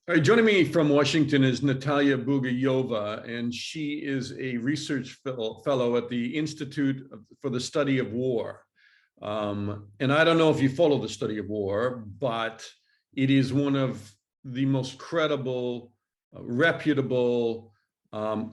All right, joining me from Washington is Nataliya Bugayova, and she is a research fellow at the Institute for the Study of War. And I don't know if you follow the study of war, but it is one of the most credible, reputable,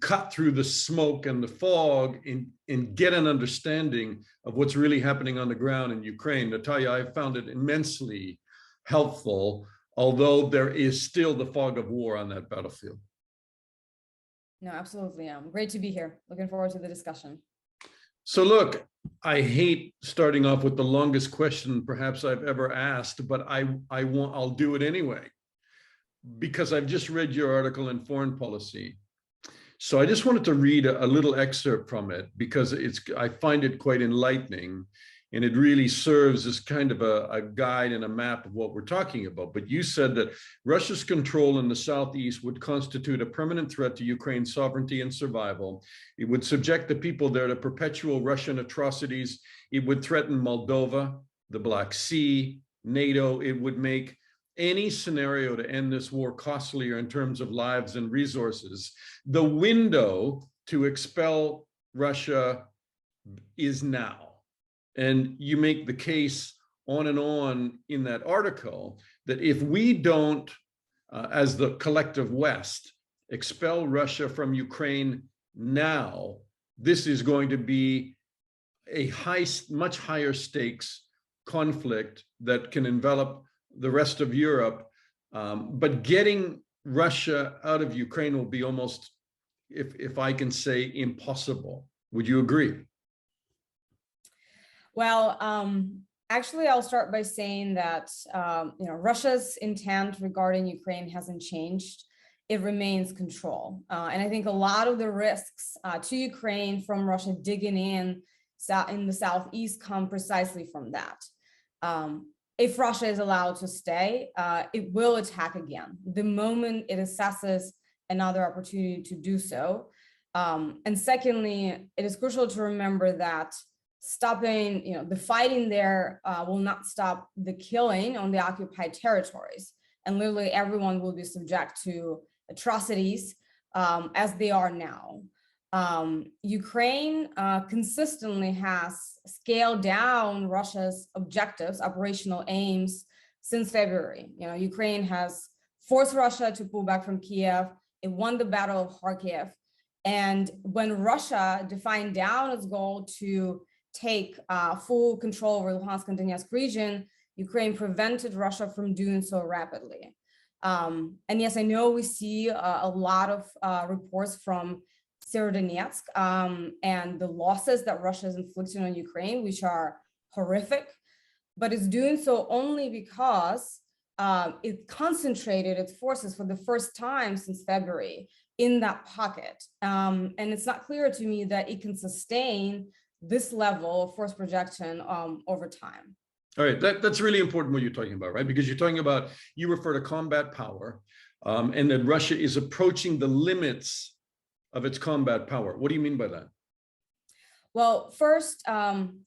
cut through the smoke and the fog and get an understanding of what's really happening on the ground in Ukraine. Nataliya, I found it immensely helpful, although there is still the fog of war on that battlefield. No, absolutely. Great to be here. Looking forward to the discussion. So look, I hate starting off with the longest question perhaps I've ever asked, but I'll do it anyway, because I've just read your article in Foreign Policy. So I just wanted to read a little excerpt from it because I find it quite enlightening. And it really serves as kind of a guide and a map of what we're talking about. But you said that Russia's control in the southeast would constitute a permanent threat to Ukraine's sovereignty and survival. It would subject the people there to perpetual Russian atrocities. It would threaten Moldova, the Black Sea, NATO. It would make any scenario to end this war costlier in terms of lives and resources. The window to expel Russia is now. And you make the case on and on in that article that if we don't, as the collective West, expel Russia from Ukraine now, this is going to be a much higher stakes conflict that can envelop the rest of Europe. But getting Russia out of Ukraine will be almost, if I can say, impossible. Would you agree? Well, actually, I'll start by saying that Russia's intent regarding Ukraine hasn't changed. It remains control. And I think a lot of the risks to Ukraine from Russia digging in the southeast come precisely from that. If Russia is allowed to stay, it will attack again the moment it assesses another opportunity to do so. And secondly, it is crucial to remember that stopping, the fighting there will not stop the killing on the occupied territories. And literally everyone will be subject to atrocities as they are now. Ukraine consistently has scaled down Russia's objectives, operational aims since February. Ukraine has forced Russia to pull back from Kiev. It won the Battle of Kharkiv. And when Russia defined down its goal to take full control over Luhansk and Donetsk region, Ukraine prevented Russia from doing so rapidly. And yes, I know we see a lot of reports from Severodonetsk and the losses that Russia is inflicting on Ukraine, which are horrific, but it's doing so only because it concentrated its forces for the first time since February in that pocket. And it's not clear to me that it can sustain this level of force projection over time. All right, that's really important what you're talking about, right? Because you're talking about, you refer to combat power, and that Russia is approaching the limits of its combat power. What do you mean by that? Well, first,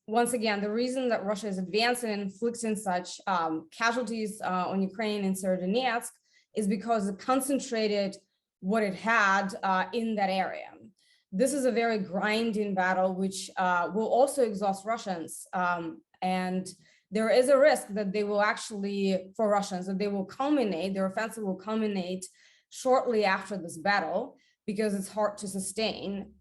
once again, the reason that Russia is advancing and inflicting such casualties on Ukraine and Severodonetsk is because it concentrated what it had in that area. This is a very grinding battle, which will also exhaust Russians. And there is a risk that they will actually, for Russians, that they will culminate, their offensive will culminate shortly after this battle, because it's hard to sustain.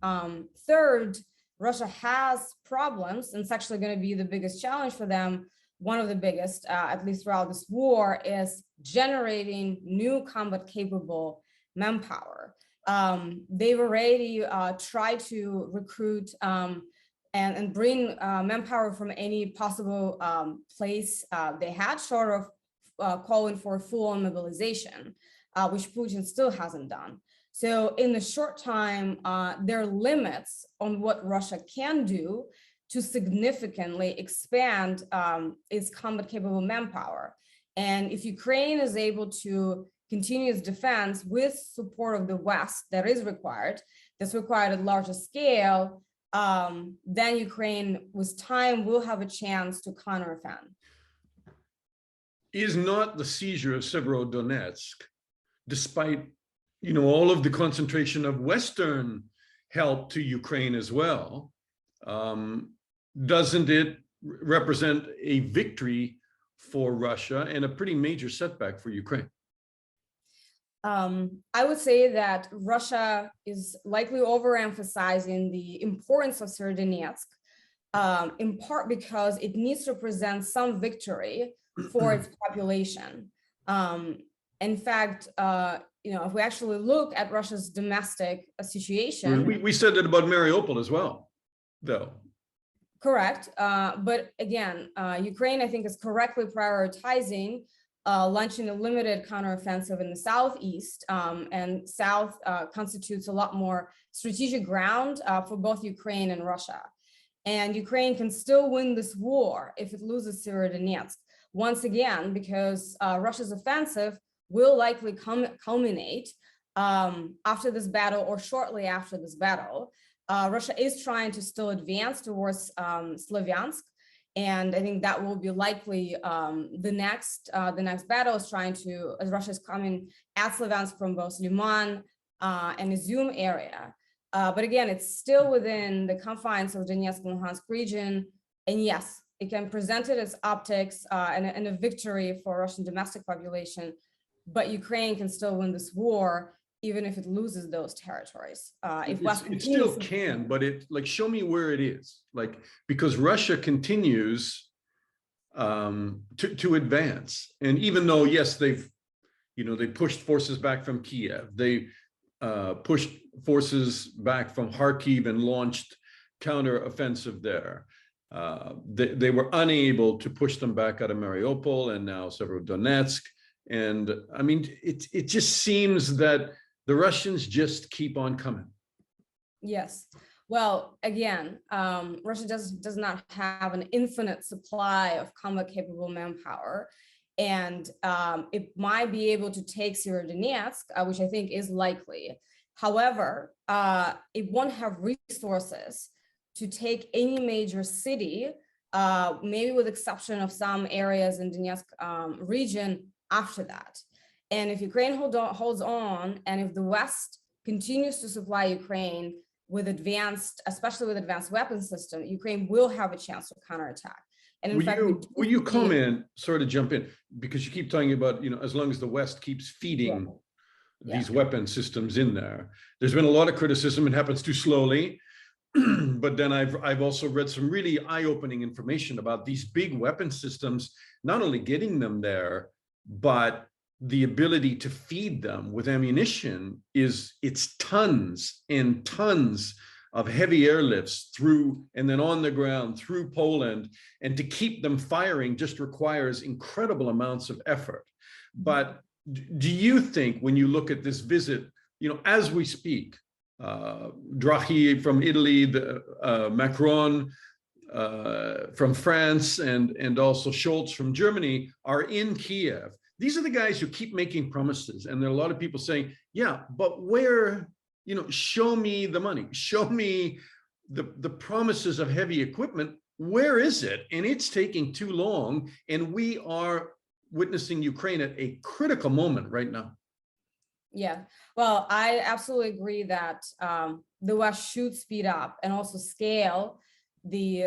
Third, Russia has problems, and it's actually going to be the biggest challenge for them. One of the biggest, at least throughout this war, is generating new combat-capable manpower. They've already tried to recruit and bring manpower from any possible place they had, short of calling for full-on mobilization, which Putin still hasn't done. So in the short time, there are limits on what Russia can do to significantly expand its combat-capable manpower. And if Ukraine is able to continue its defense with support of the West that is required, that's required at larger scale, then Ukraine, with time, will have a chance to counteroffend. Is not the seizure of Severodonetsk despite, all of the concentration of Western help to Ukraine as well, doesn't it represent a victory for Russia and a pretty major setback for Ukraine? I would say that Russia is likely overemphasizing the importance of Severodonetsk, in part because it needs to present some victory for its population. In fact, if we actually look at Russia's domestic situation, we said that about Mariupol as well, though. Correct, but again, Ukraine, I think, is correctly prioritizing launching a limited counteroffensive in the southeast, and south constitutes a lot more strategic ground for both Ukraine and Russia. And Ukraine can still win this war if it loses Severodonetsk. Once again, because Russia's offensive will likely culminate after this battle or shortly after this battle. Russia is trying to still advance towards Slavyansk. And I think that will be likely the next battle is as Russia is coming at Slavyansk from both Liman and Izum area. But again, it's still within the confines of Donetsk and Luhansk region. And yes, it can present it as optics and a victory for Russian domestic population, but Ukraine can still win this war even if it loses those territories. It still can, but show me where it is. Because Russia continues to advance. And even though, yes, they pushed forces back from Kiev, they pushed forces back from Kharkiv and launched counteroffensive there. They were unable to push them back out of Mariupol and now Severodonetsk. And I mean, it just seems that the Russians just keep on coming. Yes. Well, again, Russia does not have an infinite supply of combat-capable manpower, and it might be able to take Severodonetsk, which I think is likely. However, it won't have resources to take any major city, maybe with exception of some areas in Donetsk region after that. And if Ukraine holds on, and if the West continues to supply Ukraine with especially with advanced weapon system, Ukraine will have a chance to counterattack. And in fact, will you comment, sort of jump in, because you keep talking about, as long as the West keeps feeding these weapon systems in there. There's been a lot of criticism. It happens too slowly. But then I've also read some really eye-opening information about these big weapon systems, not only getting them there, but the ability to feed them with ammunition it's tons and tons of heavy airlifts through and then on the ground through Poland, and to keep them firing just requires incredible amounts of effort. But do you think, when you look at this visit, as we speak, Draghi from Italy, Macron from France, and also Scholz from Germany are in Kiev? These are the guys who keep making promises. And there are a lot of people saying, yeah, but where, show me the money, show me the promises of heavy equipment. Where is it? And it's taking too long. And we are witnessing Ukraine at a critical moment right now. Yeah, well, I absolutely agree that the West should speed up and also scale the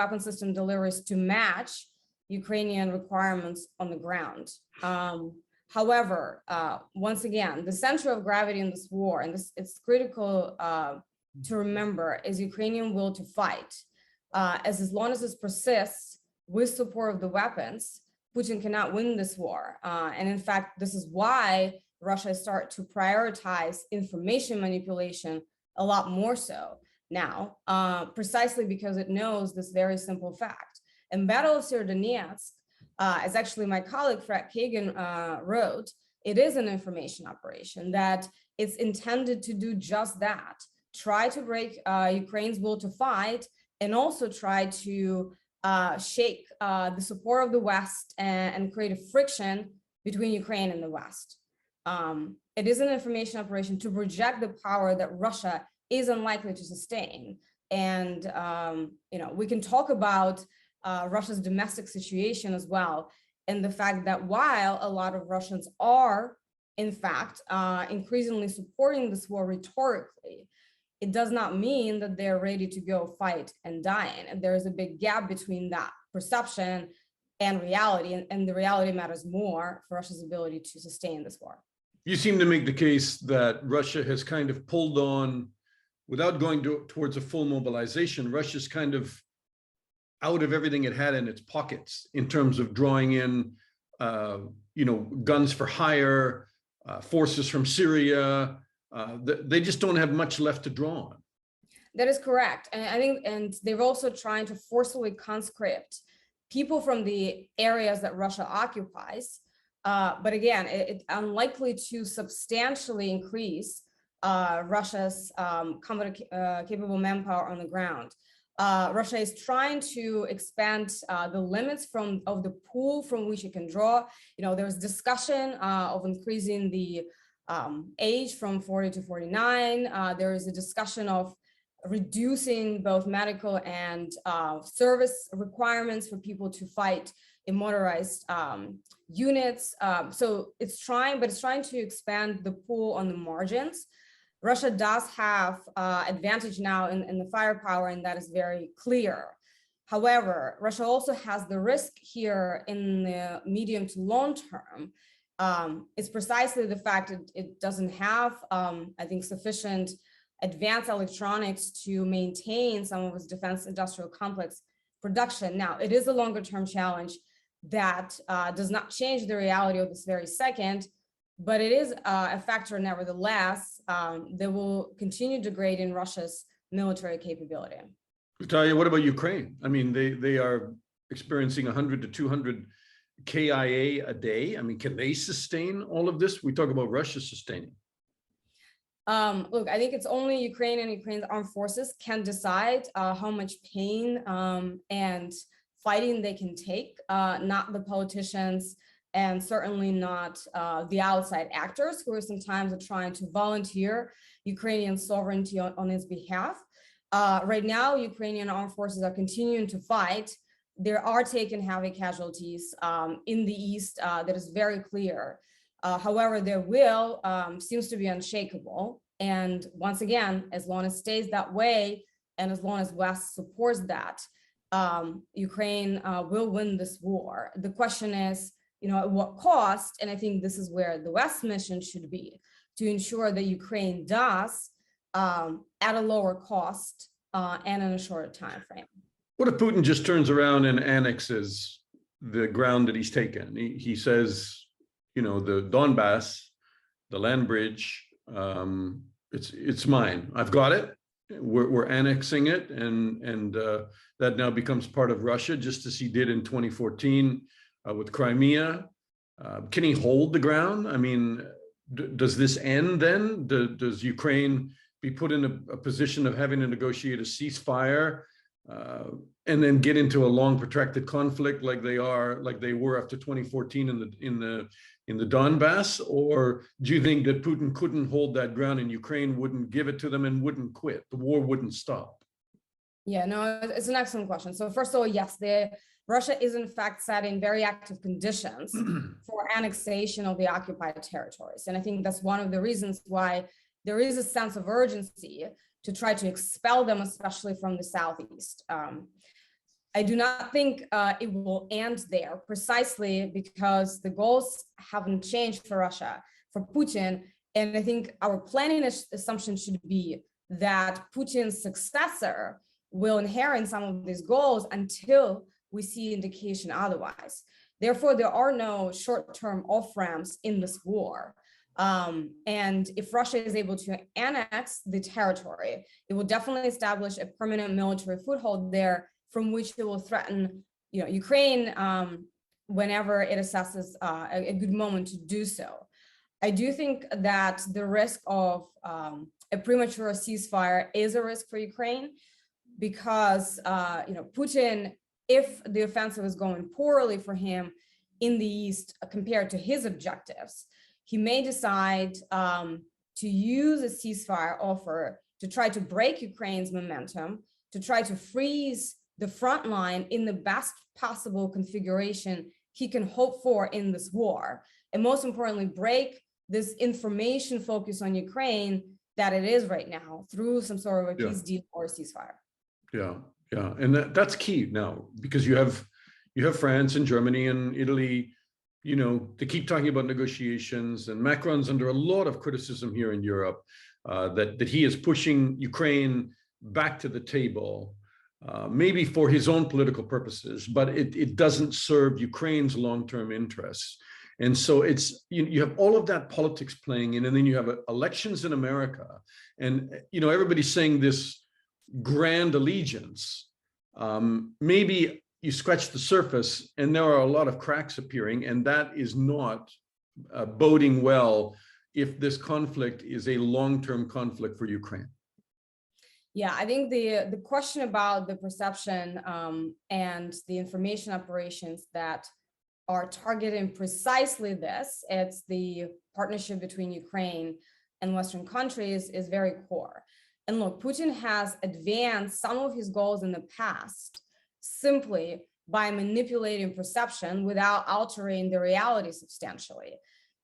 weapon system deliveries to match Ukrainian requirements on the ground. However, once again, the center of gravity in this war, and it's critical to remember, is Ukrainian will to fight. As long as this persists with support of the weapons, Putin cannot win this war. And in fact, this is why Russia starts to prioritize information manipulation a lot more so now, precisely because it knows this very simple fact. In Battle of Severodonetsk, as actually my colleague Fred Kagan wrote, it is an information operation that it's intended to do just that, try to break Ukraine's will to fight, and also try to shake the support of the West and create a friction between Ukraine and the West. It is an information operation to project the power that Russia is unlikely to sustain. And we can talk about Russia's domestic situation as well, and the fact that while a lot of Russians are in fact, increasingly supporting this war rhetorically, it does not mean that they're ready to go fight and die in. And there is a big gap between that perception and reality, and the reality matters more for Russia's ability to sustain this war. You seem to make the case that Russia has kind of pulled on, without going towards a full mobilization, Russia's kind of out of everything it had in its pockets in terms of drawing in, guns for hire, forces from Syria. They just don't have much left to draw on. That is correct. And I think, and they're also trying to forcefully conscript people from the areas that Russia occupies. But again, it's unlikely to substantially increase Russia's capable manpower on the ground. Russia is trying to expand the limits of the pool from which it can draw. There's discussion of increasing the age from 40 to 49. There is a discussion of reducing both medical and service requirements for people to fight in motorized units. So it's trying to expand the pool on the margins. Russia does have advantage now in the firepower, and that is very clear. However, Russia also has the risk here in the medium to long term. It's precisely the fact that it doesn't have, I think, sufficient advanced electronics to maintain some of its defense industrial complex production. Now, it is a longer term challenge that does not change the reality of this very second, but it is a factor nevertheless that will continue degrading Russia's military capability. Nataliya, what about Ukraine? I mean, they are experiencing 100 to 200 KIA a day. I mean, can they sustain all of this? We talk about Russia sustaining. Look, I think it's only Ukraine and Ukraine's armed forces can decide how much pain and fighting they can take, not the politicians, and certainly not the outside actors who are sometimes trying to volunteer Ukrainian sovereignty on its behalf. Right now, Ukrainian armed forces are continuing to fight. There are taken heavy casualties in the east. That is very clear. However, their will seems to be unshakable. And once again, as long as it stays that way, and as long as West supports that, Ukraine will win this war. The question is, at what cost? And I think this is where the West mission should be, to ensure that Ukraine does at a lower cost and in a shorter time frame. What if Putin just turns around and annexes the ground that he's taken? He says, the Donbass, the land bridge, it's mine. I've got it. We're annexing it, and that now becomes part of Russia, just as he did in 2014 with Crimea. Can he hold the ground? I mean, does this end then? Does Ukraine be put in a position of having to negotiate a ceasefire and then get into a long protracted conflict like they were after 2014 in the Donbass? Or do you think that Putin couldn't hold that ground and Ukraine wouldn't give it to them and wouldn't quit? The war wouldn't stop. Yeah, no, it's an excellent question. So first of all, yes, Russia is in fact setting very active conditions for annexation of the occupied territories. And I think that's one of the reasons why there is a sense of urgency to try to expel them, especially from the southeast. I do not think it will end there, precisely because the goals haven't changed for Russia, for Putin. And I think our planning assumption should be that Putin's successor will inherit some of these goals until we see indication otherwise. Therefore, there are no short-term off-ramps in this war. And if Russia is able to annex the territory, it will definitely establish a permanent military foothold there, from which it will threaten, Ukraine whenever it assesses a good moment to do so. I do think that the risk of a premature ceasefire is a risk for Ukraine, because Putin, if the offensive is going poorly for him in the east compared to his objectives, he may decide to use a ceasefire offer to try to break Ukraine's momentum, to try to freeze the front line in the best possible configuration he can hope for in this war, and most importantly, break this information focus on Ukraine that it is right now through some sort of a peace deal or a ceasefire. Yeah, yeah, and that's key now, because you have France and Germany and Italy, they keep talking about negotiations, and Macron's under a lot of criticism here in Europe that he is pushing Ukraine back to the table, maybe for his own political purposes, but it doesn't serve Ukraine's long-term interests. And so it's, you have all of that politics playing in, and then you have elections in America, and everybody's saying this grand allegiance. Maybe you scratch the surface and there are a lot of cracks appearing, and that is not boding well if this conflict is a long-term conflict for Ukraine. Yeah, I think the question about the perception and the information operations that are targeting precisely this, it's the partnership between Ukraine and Western countries, is very core. And look, Putin has advanced some of his goals in the past simply by manipulating perception without altering the reality substantially.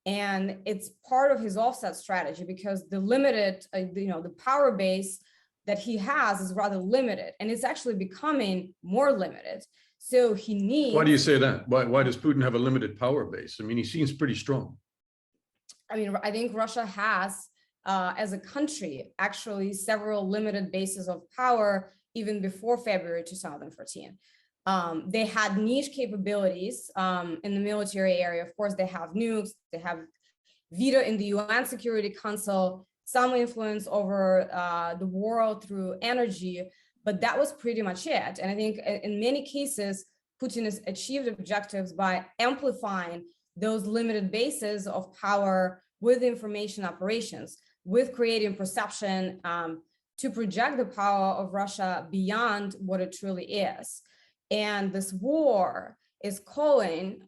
And it's part of his offset strategy, because the limited, the power base that he has is rather limited, and it's actually becoming more limited. So he needs— Why do you say that? Why does Putin have a limited power base? I mean, he seems pretty strong. I mean, I think Russia has, as a country, actually several limited bases of power even before February 2014. They had niche capabilities in the military area. Of course, they have nukes, they have veto in the UN Security Council, some influence over the world through energy, but that was pretty much it. And I think in many cases, Putin has achieved objectives by amplifying those limited bases of power with information operations, with creating perception to project the power of Russia beyond what it truly is. And this war is calling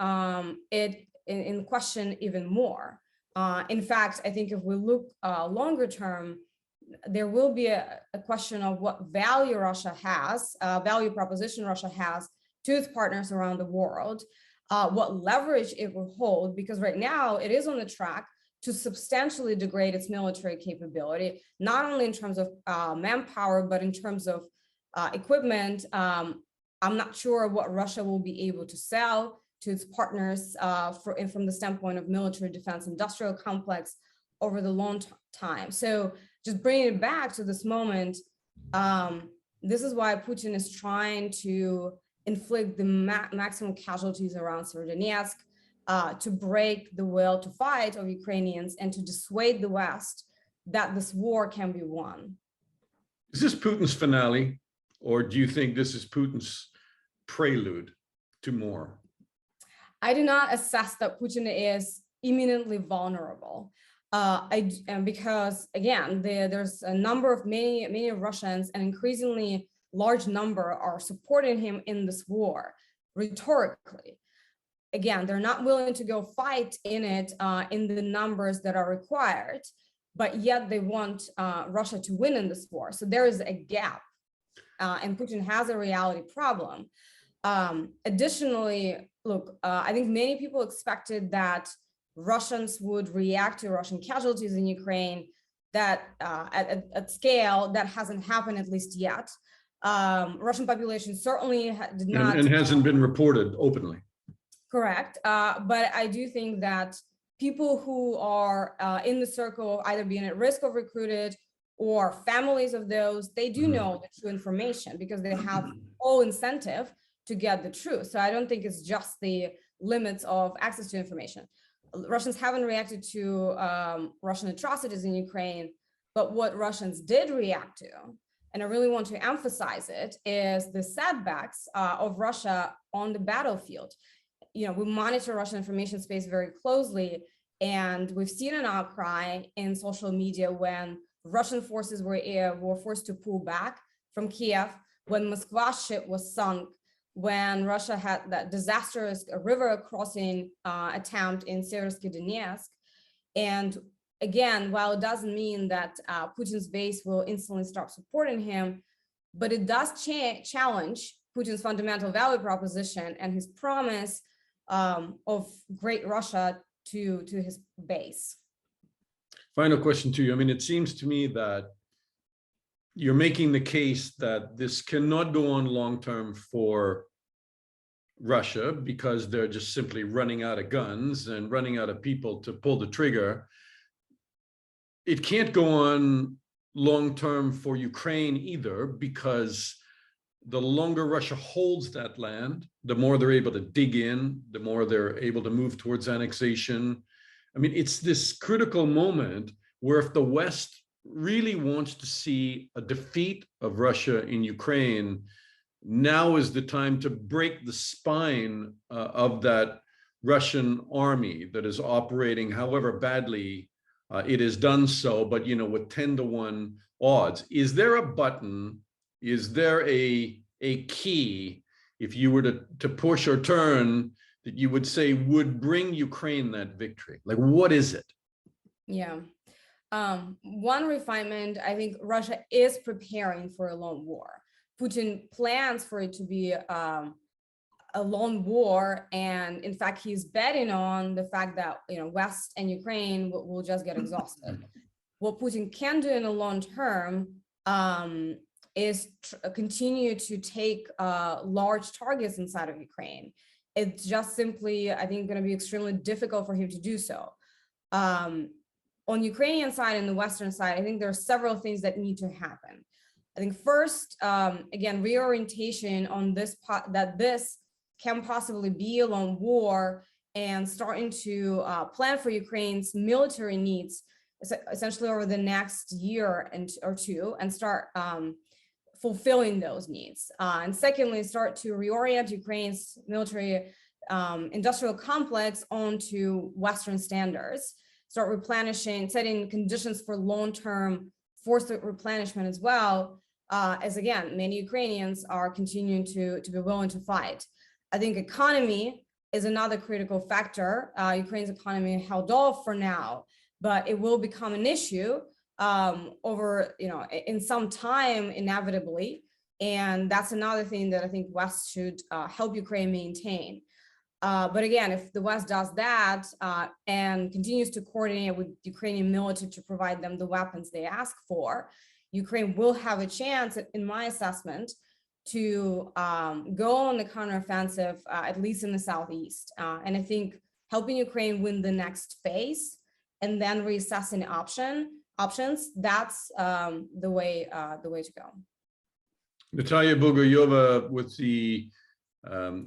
it in question even more. In fact, I think if we look longer term, there will be a question of what value Russia has, value proposition Russia has to its partners around the world, what leverage it will hold, because right now it is on the track to substantially degrade its military capability, not only in terms of manpower, but in terms of equipment. I'm not sure what Russia will be able to sell to its partners from the standpoint of military defense industrial complex over the long time. So just bringing it back to this moment, this is why Putin is trying to inflict the maximum casualties around Severodonetsk, to break the will to fight of Ukrainians and to dissuade the West that this war can be won. Is this Putin's finale, or do you think this is Putin's prelude to more? I do not assess that Putin is imminently vulnerable. Because again, there's a number of many Russians, an increasingly large number, are supporting him in this war rhetorically. Again, they're not willing to go fight in it in the numbers that are required, but yet they want Russia to win in this war. So there is a gap, and Putin has a reality problem. Additionally, look, I think many people expected that Russians would react to Russian casualties in Ukraine that at scale that hasn't happened, at least yet. Russian population certainly did not— and hasn't been reported openly. Correct. But I do think that people who are in the circle, either being at risk of recruited or families of those, they do know the true information because they have all incentive to get the truth. So I don't think it's just the limits of access to information. Russians haven't reacted to Russian atrocities in Ukraine, but what Russians did react to, and I really want to emphasize it, is the setbacks of Russia on the battlefield. We monitor Russian information space very closely, and we've seen an outcry in social media when Russian forces were forced to pull back from Kiev, when Moskva's ship was sunk, when Russia had that disastrous river crossing attempt in Seversky Donetsk. And again, while it doesn't mean that Putin's base will instantly stop supporting him, but it does challenge Putin's fundamental value proposition and his promise of great Russia to his base. Final question to you. I mean, it seems to me that you're making the case that this cannot go on long-term for Russia because they're just simply running out of guns and running out of people to pull the trigger. It can't go on long-term for Ukraine either, because the longer Russia holds that land, the more they're able to dig in, the more they're able to move towards annexation. I mean, it's this critical moment where if the West really wants to see a defeat of Russia in Ukraine, now is the time to break the spine of that Russian army that is operating, however badly it has done so, but with 10-to-1 odds. Is there a button? Is there a key, if you were to push or turn, that you would say would bring Ukraine that victory? Like, what is it? Yeah. One refinement, I think Russia is preparing for a long war. Putin plans for it to be a long war, and in fact, he's betting on the fact that West and Ukraine will just get exhausted. What Putin can do in the long term is continue to take large targets inside of Ukraine. It's just simply, I think, going to be extremely difficult for him to do so. On Ukrainian side and the Western side, I think there are several things that need to happen. I think first, again, reorientation on this that this can possibly be a long war, and starting to plan for Ukraine's military needs essentially over the next year or two, and start fulfilling those needs. And secondly, start to reorient Ukraine's military industrial complex onto Western standards, start replenishing, setting conditions for long-term forced replenishment as well, as again, many Ukrainians are continuing to be willing to fight. I think economy is another critical factor. Ukraine's economy held off for now, but it will become an issue over, in some time, inevitably. And that's another thing that I think West should help Ukraine maintain. But again, if the West does that and continues to coordinate with Ukrainian military to provide them the weapons they ask for, Ukraine will have a chance, in my assessment, to go on the counteroffensive, at least in the southeast. And I think helping Ukraine win the next phase and then reassessing options, that's the way to go. Nataliya Bugayova with the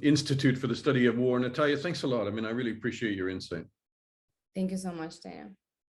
Institute for the Study of War. Nataliya, thanks a lot. I mean, I really appreciate your insight. Thank you so much, Dana.